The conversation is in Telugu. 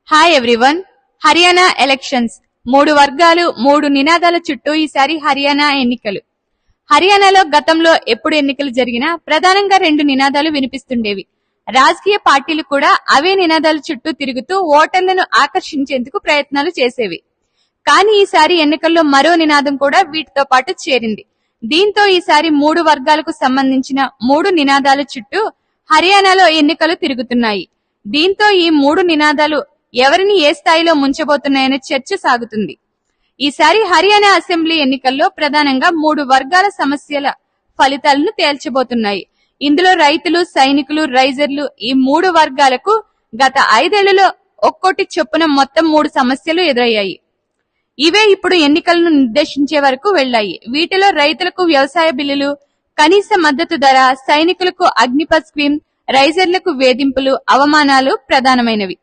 Hi everyone. హర్యానా ఎలక్షన్స్ 3 వర్గాలు 3 నినాదాల చుట్టూ ఈసారి హర్యానా ఎన్నికలు. హర్యానాలో గతంలో ఎప్పుడు ఎన్నికలు జరిగినా ప్రధానంగా 2 నినాదాలు వినిపిస్తుండేవి. రాజకీయ పార్టీలు కూడా అవే నినాదాల చుట్టూ తిరుగుతూ ఓటర్లను ఆకర్షించేందుకు ప్రయత్నాలు చేసేవి. కానీ ఈసారి ఎన్నికల్లో మరో నినాదం కూడా వీటితో పాటు చేరింది. దీంతో ఈసారి 3 వర్గాలకు సంబంధించిన 3 నినాదాల చుట్టూ హర్యానాలో ఎన్నికలు తిరుగుతున్నాయి. దీంతో ఈ 3 నినాదాలు ఎవరిని ఏ స్థాయిలో ముంచబోతున్నాయనే చర్చ సాగుతుంది. ఈసారి హర్యానా అసెంబ్లీ ఎన్నికల్లో ప్రధానంగా 3 వర్గాల సమస్యల ఫలితాలను తేల్చబోతున్నాయి. ఇందులో రైతులు, సైనికులు, రైజర్లు ఈ 3 వర్గాలకు గత 5 ఏళ్లలో ఒక్కోటి చొప్పున మొత్తం 3 సమస్యలు ఎదురయ్యాయి. ఇవే ఇప్పుడు ఎన్నికలను నిర్దేశించే వరకు వెళ్లాయి. వీటిలో రైతులకు వ్యవసాయ బిల్లులు, కనీస మద్దతు ధర, సైనికులకు అగ్నిపథ్ స్కీమ్, రైజర్లకు వేధింపులు, అవమానాలు ప్రధానమైనవి.